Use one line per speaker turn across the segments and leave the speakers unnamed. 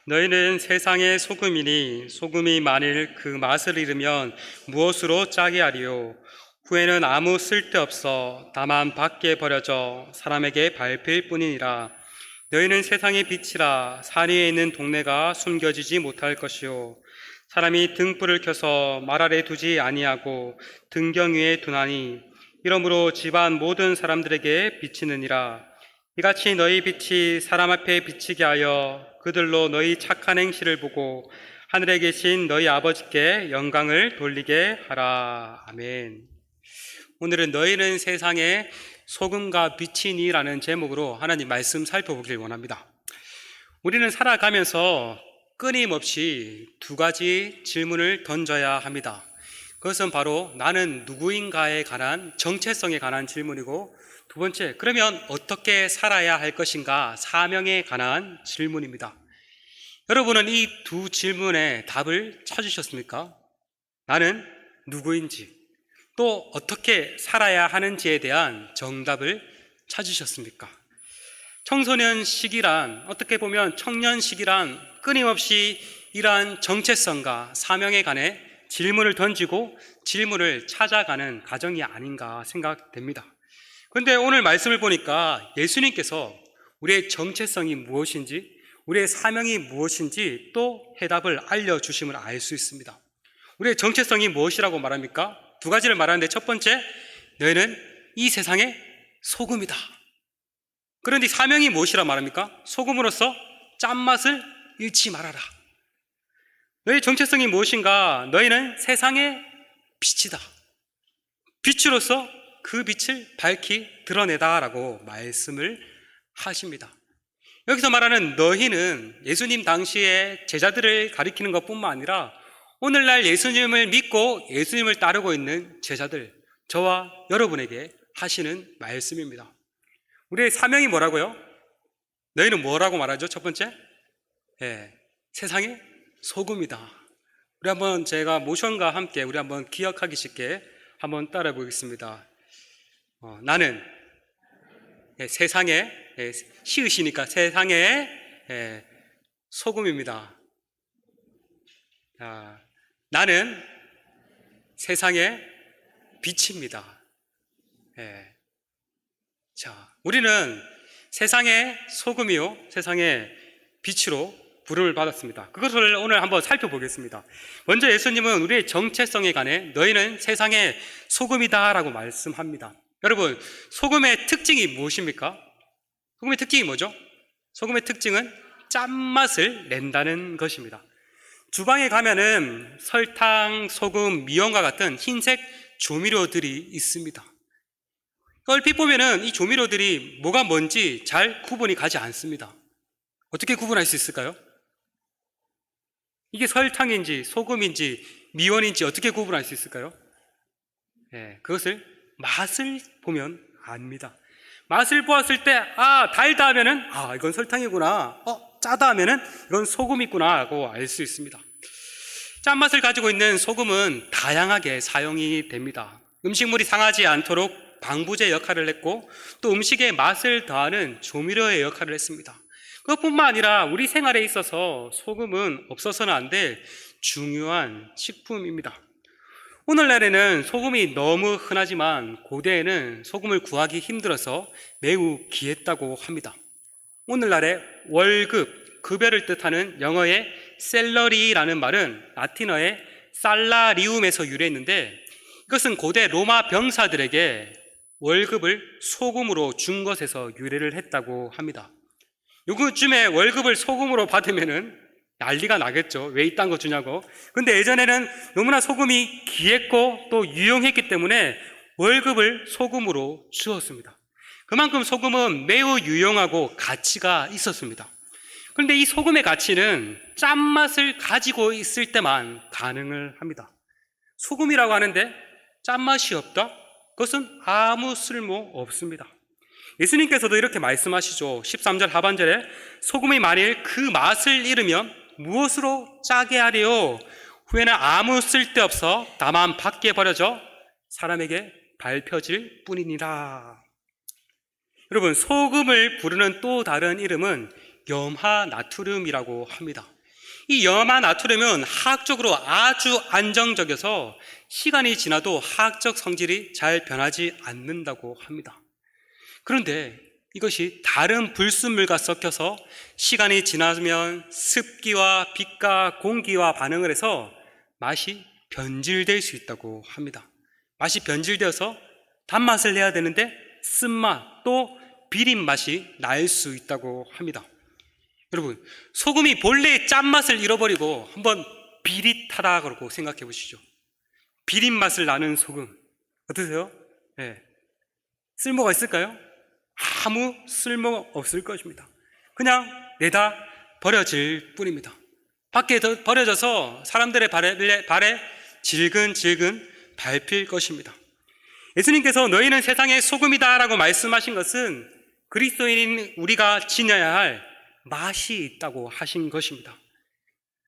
너희는 세상의 소금이니 소금이 만일 그 맛을 잃으면 무엇으로 짜게 하리요? 후에는 아무 쓸데없어 다만 밖에 버려져 사람에게 밟힐 뿐이니라. 너희는 세상의 빛이라. 산 위에 있는 동네가 숨겨지지 못할 것이요, 사람이 등불을 켜서 말 아래 두지 아니하고 등경 위에 두나니 이러므로 집안 모든 사람들에게 비치느니라. 이같이 너희 빛이 사람 앞에 비치게 하여 그들로 너희 착한 행실을 보고 하늘에 계신 너희 아버지께 영광을 돌리게 하라. 아멘. 오늘은 너희는 세상의 소금과 빛이니라는 제목으로 하나님 말씀 살펴보길 원합니다. 우리는 살아가면서 끊임없이 두 가지 질문을 던져야 합니다. 그것은 바로 나는 누구인가에 관한 정체성에 관한 질문이고, 두 번째, 그러면 어떻게 살아야 할 것인가, 사명에 관한 질문입니다. 여러분은 이 두 질문의 답을 찾으셨습니까? 나는 누구인지, 또 어떻게 살아야 하는지에 대한 정답을 찾으셨습니까? 청소년 시기란, 어떻게 보면 청년 시기란 끊임없이 이러한 정체성과 사명에 관해 질문을 던지고 질문을 찾아가는 과정이 아닌가 생각됩니다. 그런데 오늘 말씀을 보니까 예수님께서 우리의 정체성이 무엇인지, 우리의 사명이 무엇인지 또 해답을 알려주심을 알 수 있습니다. 우리의 정체성이 무엇이라고 말합니까? 두 가지를 말하는데, 첫 번째, 너희는 이 세상의 소금이다. 그런데 사명이 무엇이라 말합니까? 소금으로서 짠맛을 잃지 말아라. 너희 정체성이 무엇인가? 너희는 세상의 빛이다. 빛으로서 그 빛을 밝히 드러내다라고 말씀을 하십니다. 여기서 말하는 너희는 예수님 당시에 제자들을 가리키는 것뿐만 아니라 오늘날 예수님을 믿고 예수님을 따르고 있는 제자들, 저와 여러분에게 하시는 말씀입니다. 우리의 사명이 뭐라고요? 너희는 뭐라고 말하죠? 첫 번째, 세상의 소금이다. 우리 한번 제가 모션과 함께 우리 한번 기억하기 쉽게 한번 따라 보겠습니다. 나는 세상의, 시으시니까 세상의 소금입니다. 나는 세상의 빛입니다. 자, 우리는 세상의 소금이요, 세상의 빛으로 부름을 받았습니다. 그것을 오늘 한번 살펴보겠습니다. 먼저 예수님은 우리의 정체성에 관해 너희는 세상의 소금이다 라고 말씀합니다. 여러분, 소금의 특징이 무엇입니까? 소금의 특징이 뭐죠? 소금의 특징은 짠맛을 낸다는 것입니다. 주방에 가면은 설탕, 소금, 미원과 같은 흰색 조미료들이 있습니다. 얼핏 보면은 이 조미료들이 뭐가 뭔지 잘 구분이 가지 않습니다. 어떻게 구분할 수 있을까요? 이게 설탕인지 소금인지 미원인지 어떻게 구분할 수 있을까요? 그것을 맛을 보면 압니다. 맛을 보았을 때, 달다 하면은, 이건 설탕이구나. 짜다 하면은, 이건 소금이구나. 라고 알 수 있습니다. 짠맛을 가지고 있는 소금은 다양하게 사용이 됩니다. 음식물이 상하지 않도록 방부제 역할을 했고, 또 음식의 맛을 더하는 조미료의 역할을 했습니다. 그것뿐만 아니라 우리 생활에 있어서 소금은 없어서는 안 될 중요한 식품입니다. 오늘날에는 소금이 너무 흔하지만 고대에는 소금을 구하기 힘들어서 매우 귀했다고 합니다. 오늘날의 월급, 급여를 뜻하는 영어의 셀러리라는 말은 라틴어의 살라리움에서 유래했는데, 이것은 고대 로마 병사들에게 월급을 소금으로 준 것에서 유래를 했다고 합니다. 요즘에 월급을 소금으로 받으면은 난리가 나겠죠. 왜 이딴 거 주냐고. 근데 예전에는 너무나 소금이 귀했고 또 유용했기 때문에 월급을 소금으로 주었습니다. 그만큼 소금은 매우 유용하고 가치가 있었습니다. 그런데 이 소금의 가치는 짠맛을 가지고 있을 때만 가능을 합니다. 소금이라고 하는데 짠맛이 없다? 그것은 아무 쓸모 없습니다. 예수님께서도 이렇게 말씀하시죠. 13절 하반절에 소금이 만일 그 맛을 잃으면 무엇으로 짜게 하리요? 후에는 아무 쓸데없어 다만 밖에 버려져 사람에게 밟혀질 뿐이니라. 여러분, 소금을 부르는 또 다른 이름은 염화나트륨이라고 합니다. 이 염화만 나트륨은 화학적으로 아주 안정적이어서 시간이 지나도 화학적 성질이 잘 변하지 않는다고 합니다. 그런데 이것이 다른 불순물과 섞여서 시간이 지나면 습기와 빛과 공기와 반응을 해서 맛이 변질될 수 있다고 합니다. 맛이 변질되어서 단맛을 내야 되는데 쓴맛 또 비린 맛이 날 수 있다고 합니다. 여러분, 소금이 본래의 짠맛을 잃어버리고 한번 비릿하다 그러고 생각해 보시죠. 비린 맛을 나는 소금 어떠세요? 네. 쓸모가 있을까요? 아무 쓸모 없을 것입니다. 그냥 내다 버려질 뿐입니다. 밖에 버려져서 사람들의 발에 질근질근 밟힐 것입니다. 예수님께서 너희는 세상의 소금이다 라고 말씀하신 것은 그리스도인인 우리가 지녀야 할 맛이 있다고 하신 것입니다.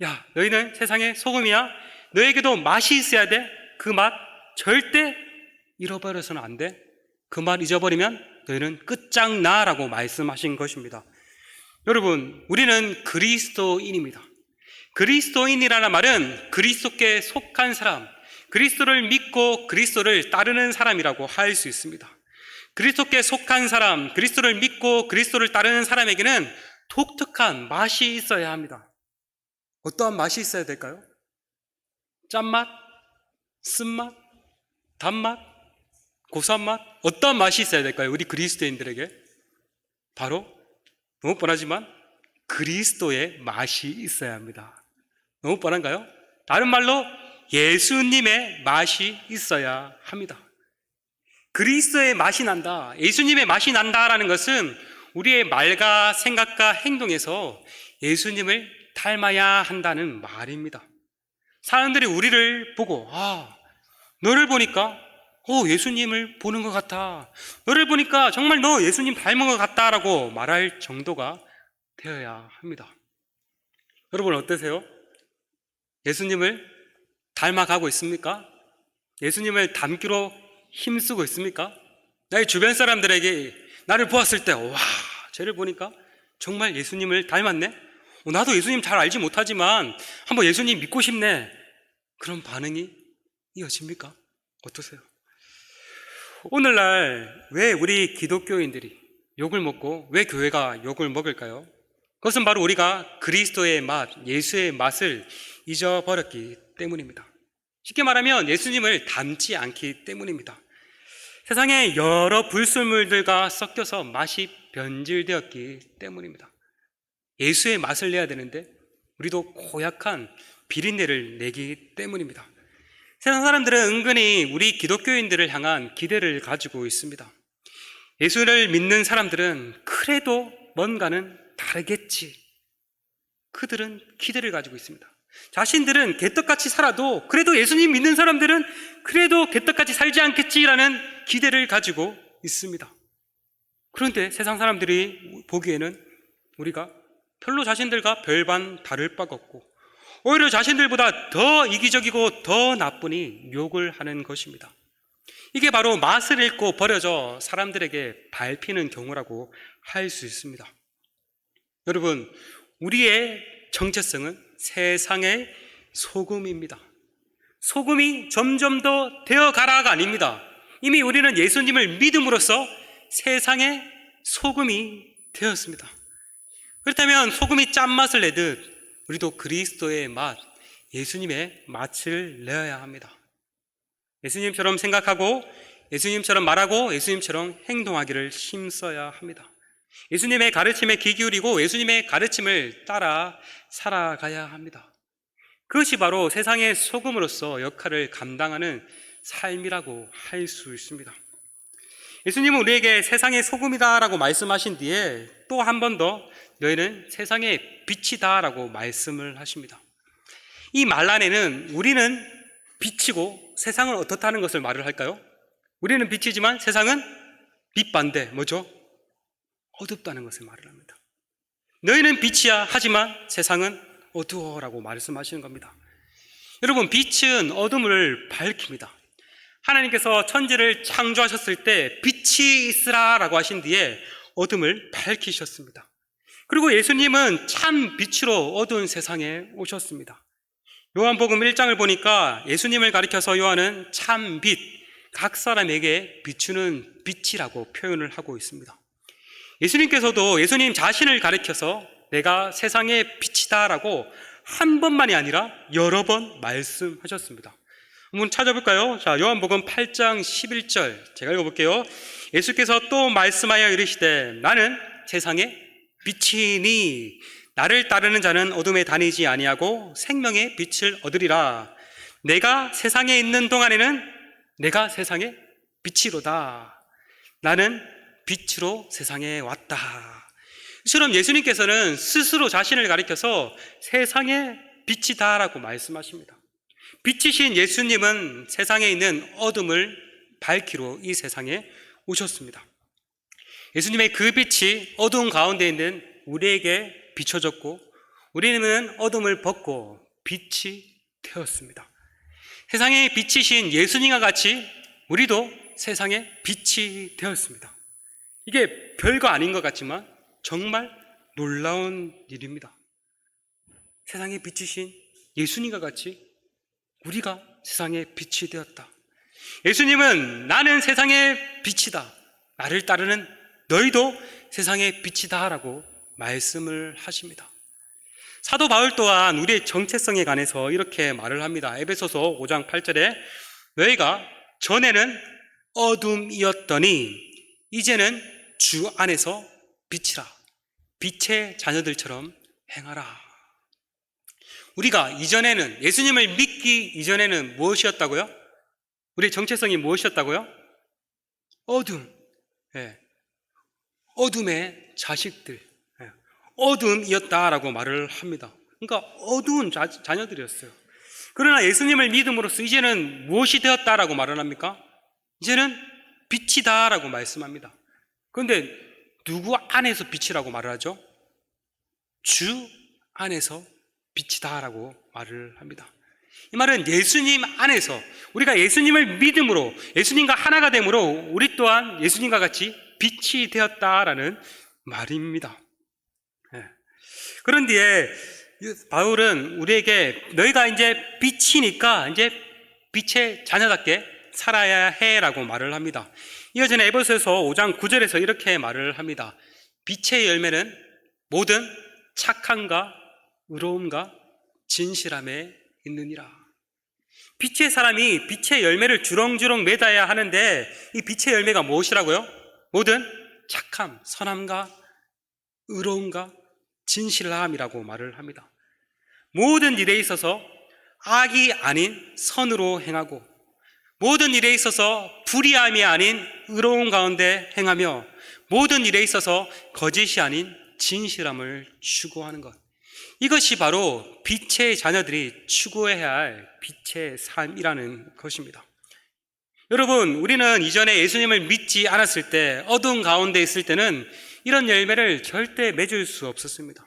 야, 너희는 세상의 소금이야. 너에게도 맛이 있어야 돼. 그 맛 절대 잃어버려서는 안 돼. 그 맛 잊어버리면 너희는 끝장나 라고 말씀하신 것입니다. 여러분, 우리는 그리스도인입니다. 그리스도인이라는 말은 그리스도께 속한 사람, 그리스도를 믿고 그리스도를 따르는 사람이라고 할 수 있습니다. 그리스도께 속한 사람, 그리스도를 믿고 그리스도를 따르는 사람에게는 독특한 맛이 있어야 합니다. 어떠한 맛이 있어야 될까요? 짠맛, 쓴맛, 단맛, 고소한 맛, 어떤 맛이 있어야 될까요? 우리 그리스도인들에게 바로 너무 뻔하지만 그리스도의 맛이 있어야 합니다. 너무 뻔한가요? 다른 말로 예수님의 맛이 있어야 합니다. 그리스도의 맛이 난다, 예수님의 맛이 난다라는 것은 우리의 말과 생각과 행동에서 예수님을 닮아야 한다는 말입니다. 사람들이 우리를 보고 너를 보니까 예수님을 보는 것 같아, 너를 보니까 정말 너 예수님 닮은 것 같다라고 말할 정도가 되어야 합니다. 여러분 어떠세요? 예수님을 닮아가고 있습니까? 예수님을 닮기로 힘쓰고 있습니까? 나의 주변 사람들에게 나를 보았을 때 쟤를 보니까 정말 예수님을 닮았네? 나도 예수님 잘 알지 못하지만 한번 예수님 믿고 싶네. 그런 반응이 이어집니까? 어떠세요? 오늘날 왜 우리 기독교인들이 욕을 먹고 왜 교회가 욕을 먹을까요? 그것은 바로 우리가 그리스도의 맛, 예수의 맛을 잊어버렸기 때문입니다. 쉽게 말하면 예수님을 닮지 않기 때문입니다. 세상에 여러 불순물들과 섞여서 맛이 변질되었기 때문입니다. 예수의 맛을 내야 되는데 우리도 고약한 비린내를 내기 때문입니다. 세상 사람들은 은근히 우리 기독교인들을 향한 기대를 가지고 있습니다. 예수를 믿는 사람들은 그래도 뭔가는 다르겠지. 그들은 기대를 가지고 있습니다. 자신들은 개떡같이 살아도 그래도 예수님 믿는 사람들은 그래도 개떡같이 살지 않겠지라는 기대를 가지고 있습니다. 그런데 세상 사람들이 보기에는 우리가 별로 자신들과 별반 다를 바가 없고 오히려 자신들보다 더 이기적이고 더 나쁘니 욕을 하는 것입니다. 이게 바로 맛을 잃고 버려져 사람들에게 밟히는 경우라고 할 수 있습니다. 여러분, 우리의 정체성은 세상의 소금입니다. 소금이 점점 더 되어가라가 아닙니다. 이미 우리는 예수님을 믿음으로써 세상의 소금이 되었습니다. 그렇다면 소금이 짠맛을 내듯 우리도 그리스도의 맛, 예수님의 맛을 내어야 합니다. 예수님처럼 생각하고 예수님처럼 말하고 예수님처럼 행동하기를 힘써야 합니다. 예수님의 가르침에 귀 기울이고 예수님의 가르침을 따라 살아가야 합니다. 그것이 바로 세상의 소금으로서 역할을 감당하는 삶이라고 할 수 있습니다. 예수님은 우리에게 세상의 소금이다라고 말씀하신 뒤에 또 한 번 더 너희는 세상의 빛이다 라고 말씀을 하십니다. 이 말 안에는 우리는 빛이고 세상은 어떻다는 것을 말을 할까요? 우리는 빛이지만 세상은 빛 반대, 뭐죠? 어둡다는 것을 말을 합니다. 너희는 빛이야 하지만 세상은 어두워라고 말씀하시는 겁니다. 여러분, 빛은 어둠을 밝힙니다. 하나님께서 천지를 창조하셨을 때 빛이 있으라 라고 하신 뒤에 어둠을 밝히셨습니다. 그리고 예수님은 참 빛으로 어두운 세상에 오셨습니다. 요한복음 1장을 보니까 예수님을 가리켜서 요한은 참 빛, 각 사람에게 비추는 빛이라고 표현을 하고 있습니다. 예수님께서도 예수님 자신을 가리켜서 내가 세상의 빛이다라고 한 번만이 아니라 여러 번 말씀하셨습니다. 한번 찾아볼까요? 자, 요한복음 8장 11절 제가 읽어볼게요. 예수께서 또 말씀하여 이르시되 나는 세상의 빛이니 나를 따르는 자는 어둠에 다니지 아니하고 생명의 빛을 얻으리라. 내가 세상에 있는 동안에는 내가 세상의 빛이로다. 나는 빛으로 세상에 왔다. 이처럼 예수님께서는 스스로 자신을 가리켜서 세상의 빛이다라고 말씀하십니다. 빛이신 예수님은 세상에 있는 어둠을 밝히러 이 세상에 오셨습니다. 예수님의 그 빛이 어두운 가운데 있는 우리에게 비춰졌고 우리는 어둠을 벗고 빛이 되었습니다. 세상의 빛이신 예수님과 같이 우리도 세상의 빛이 되었습니다. 이게 별거 아닌 것 같지만 정말 놀라운 일입니다. 세상의 빛이신 예수님과 같이 우리가 세상의 빛이 되었다. 예수님은 나는 세상의 빛이다. 나를 따르는 너희도 세상의 빛이다 라고 말씀을 하십니다. 사도 바울 또한 우리의 정체성에 관해서 이렇게 말을 합니다. 에베소서 5장 8절에 너희가 전에는 어둠이었더니 이제는 주 안에서 빛이라. 빛의 자녀들처럼 행하라. 우리가 이전에는 예수님을 믿기 이전에는 무엇이었다고요? 우리의 정체성이 무엇이었다고요? 어둠. 예. 어둠의 자식들. 예. 어둠이었다라고 말을 합니다. 그러니까 어두운 자녀들이었어요. 그러나 예수님을 믿음으로써 이제는 무엇이 되었다라고 말을 합니까? 이제는 빛이다라고 말씀합니다. 그런데 누구 안에서 빛이라고 말을 하죠? 주 안에서 빛이다라고 말을 합니다. 이 말은 예수님 안에서 우리가 예수님을 믿음으로 예수님과 하나가 됨으로 우리 또한 예수님과 같이 빛이 되었다라는 말입니다. 네. 그런 뒤에 바울은 우리에게 너희가 이제 빛이니까 이제 빛의 자녀답게 살아야 해라고 말을 합니다. 이어지는 에베소서 5장 9절에서 이렇게 말을 합니다. 빛의 열매는 모든 착함과 의로움과 진실함에 있느니라. 빛의 사람이 빛의 열매를 주렁주렁 맺어야 하는데 이 빛의 열매가 무엇이라고요? 모든 착함, 선함과 의로움과 진실함이라고 말을 합니다. 모든 일에 있어서 악이 아닌 선으로 행하고 모든 일에 있어서 불의함이 아닌 의로움 가운데 행하며 모든 일에 있어서 거짓이 아닌 진실함을 추구하는 것. 이것이 바로 빛의 자녀들이 추구해야 할 빛의 삶이라는 것입니다. 여러분, 우리는 이전에 예수님을 믿지 않았을 때 어두운 가운데 있을 때는 이런 열매를 절대 맺을 수 없었습니다.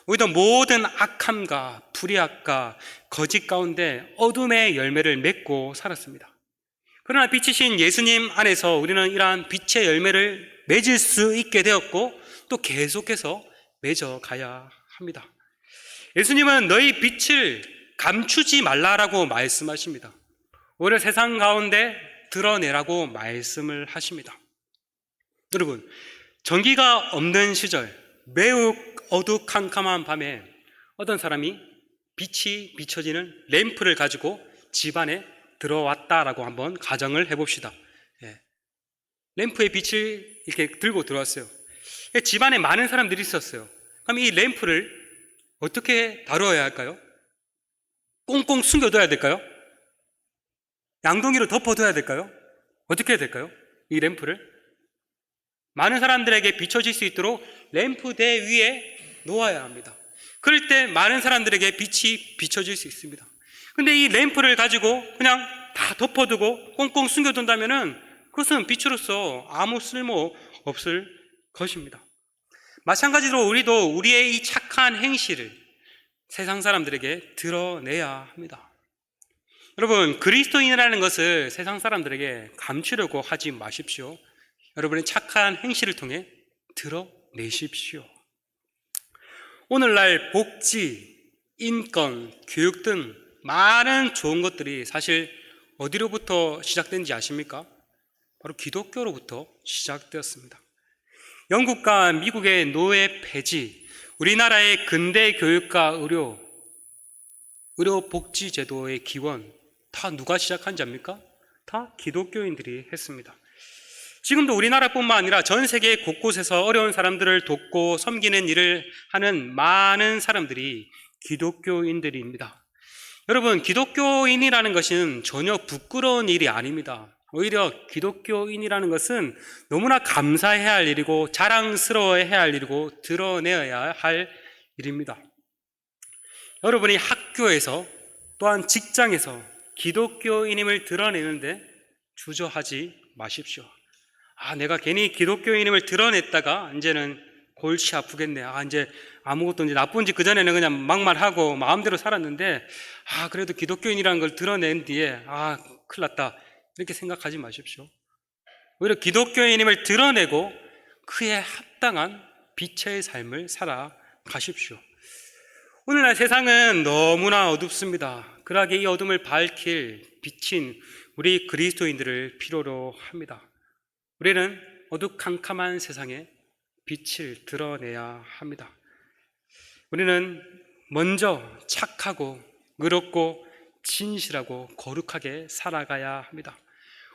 오히려 모든 악함과 불의악과 거짓 가운데 어둠의 열매를 맺고 살았습니다. 그러나 빛이신 예수님 안에서 우리는 이러한 빛의 열매를 맺을 수 있게 되었고 또 계속해서 맺어가야 합니다. 예수님은 너희 빛을 감추지 말라라고 말씀하십니다. 오히려 세상 가운데 드러내라고 말씀을 하십니다. 여러분, 전기가 없는 시절 매우 어두컴컴한 밤에 어떤 사람이 빛이 비춰지는 램프를 가지고 집 안에 들어왔다라고 한번 가정을 해봅시다. 예. 램프의 빛을 이렇게 들고 들어왔어요. 집 안에 많은 사람들이 있었어요. 그럼 이 램프를 어떻게 다루어야 할까요? 꽁꽁 숨겨둬야 될까요? 양동이로 덮어둬야 될까요? 어떻게 해야 될까요? 이 램프를 많은 사람들에게 비춰질 수 있도록 램프대 위에 놓아야 합니다. 그럴 때 많은 사람들에게 빛이 비춰질 수 있습니다. 근데 이 램프를 가지고 그냥 다 덮어두고 꽁꽁 숨겨둔다면은 그것은 빛으로서 아무 쓸모 없을 것입니다. 마찬가지로 우리도 우리의 이 착한 행실을 세상 사람들에게 드러내야 합니다. 여러분, 그리스도인이라는 것을 세상 사람들에게 감추려고 하지 마십시오. 여러분의 착한 행실을 통해 드러내십시오. 오늘날 복지, 인권, 교육 등 많은 좋은 것들이 사실 어디로부터 시작된지 아십니까? 바로 기독교로부터 시작되었습니다. 영국과 미국의 노예 폐지, 우리나라의 근대 교육과 의료 복지 제도의 기원, 다 누가 시작한지 압니까? 다 기독교인들이 했습니다. 지금도 우리나라뿐만 아니라 전 세계 곳곳에서 어려운 사람들을 돕고 섬기는 일을 하는 많은 사람들이 기독교인들입니다. 여러분, 기독교인이라는 것은 전혀 부끄러운 일이 아닙니다. 오히려 기독교인이라는 것은 너무나 감사해야 할 일이고 자랑스러워해야 할 일이고 드러내야 할 일입니다. 여러분이 학교에서 또한 직장에서 기독교인임을 드러내는데 주저하지 마십시오. 내가 괜히 기독교인임을 드러냈다가 이제는 골치 아프겠네. 이제 아무것도 이제 나쁜 짓 그전에는 그냥 막말하고 마음대로 살았는데 그래도 기독교인이라는 걸 드러낸 뒤에 큰일 났다. 이렇게 생각하지 마십시오. 오히려 기독교인임을 드러내고 그에 합당한 빛의 삶을 살아가십시오. 오늘날 세상은 너무나 어둡습니다. 그러하게 이 어둠을 밝힐 빛인 우리 그리스도인들을 필요로 합니다. 우리는 어두캄캄한 세상에 빛을 드러내야 합니다. 우리는 먼저 착하고 의롭고 진실하고 거룩하게 살아가야 합니다.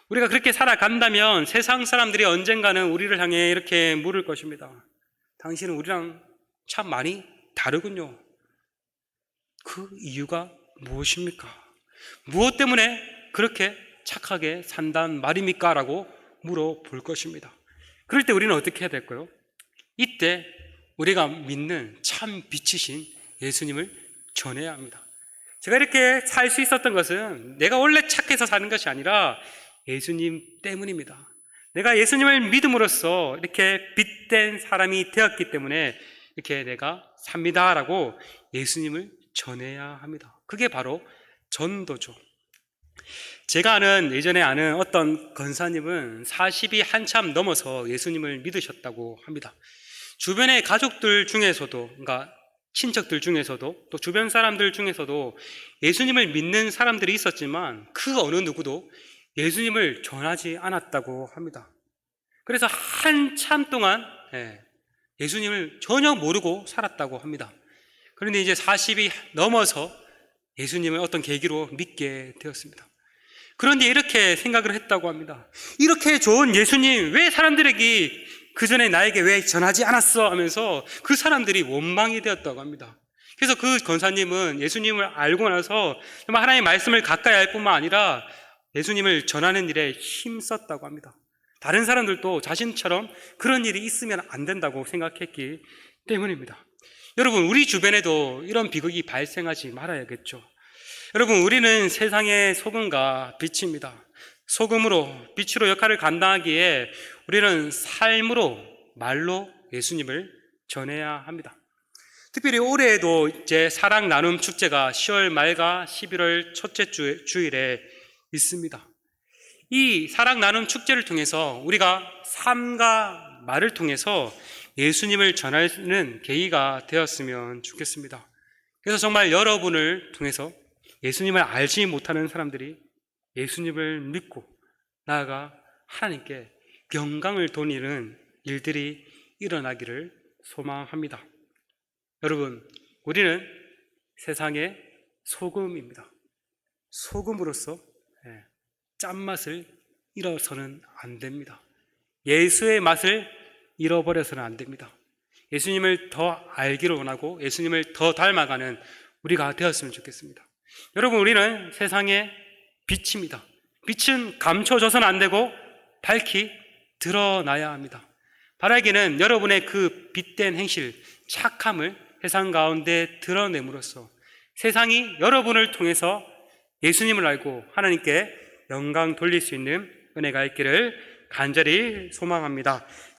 우리가 그렇게 살아간다면 세상 사람들이 언젠가는 우리를 향해 이렇게 물을 것입니다. 당신은 우리랑 참 많이 다르군요. 그 이유가 무엇입니까? 무엇 때문에 그렇게 착하게 산단 말입니까? 라고 물어볼 것입니다. 그럴 때 우리는 어떻게 해야 될까요? 이때 우리가 믿는 참 빛이신 예수님을 전해야 합니다. 제가 이렇게 살 수 있었던 것은 내가 원래 착해서 사는 것이 아니라 예수님 때문입니다. 내가 예수님을 믿음으로써 이렇게 빛된 사람이 되었기 때문에 이렇게 내가 삽니다라고 예수님을 전해야 합니다. 그게 바로 전도죠. 제가 예전에 아는 어떤 권사님은 40이 한참 넘어서 예수님을 믿으셨다고 합니다. 주변의 가족들 중에서도, 그러니까 친척들 중에서도 또 주변 사람들 중에서도 예수님을 믿는 사람들이 있었지만 그 어느 누구도 예수님을 전하지 않았다고 합니다. 그래서 한참 동안 예수님을 전혀 모르고 살았다고 합니다. 그런데 이제 40이 넘어서 예수님을 어떤 계기로 믿게 되었습니다. 그런데 이렇게 생각을 했다고 합니다. 이렇게 좋은 예수님 왜 사람들에게 그전에 나에게 왜 전하지 않았어 하면서 그 사람들이 원망이 되었다고 합니다. 그래서 그 권사님은 예수님을 알고 나서 정말 하나님의 말씀을 가까이 할 뿐만 아니라 예수님을 전하는 일에 힘썼다고 합니다. 다른 사람들도 자신처럼 그런 일이 있으면 안 된다고 생각했기 때문입니다. 여러분, 우리 주변에도 이런 비극이 발생하지 말아야겠죠. 여러분, 우리는 세상의 소금과 빛입니다. 소금으로, 빛으로 역할을 감당하기에 우리는 삶으로, 말로 예수님을 전해야 합니다. 특별히 올해에도 이제 사랑 나눔 축제가 10월 말과 11월 첫째 주일에 있습니다. 이 사랑 나눔 축제를 통해서 우리가 삶과 말을 통해서 예수님을 전하는 계기가 되었으면 좋겠습니다. 그래서 정말 여러분을 통해서 예수님을 알지 못하는 사람들이 예수님을 믿고 나아가 하나님께 영광을 돌리는 일들이 일어나기를 소망합니다. 여러분, 우리는 세상의 소금입니다. 소금으로서 짠맛을 잃어서는 안 됩니다. 예수의 맛을 잃어버려서는 안 됩니다. 예수님을 더 알기를 원하고 예수님을 더 닮아가는 우리가 되었으면 좋겠습니다. 여러분, 우리는 세상의 빛입니다. 빛은 감춰져서는 안 되고 밝히 드러나야 합니다. 바라기는 여러분의 그 빛된 행실, 착함을 세상 가운데 드러냄으로써 세상이 여러분을 통해서 예수님을 알고 하나님께 영광 돌릴 수 있는 은혜가 있기를 간절히 소망합니다.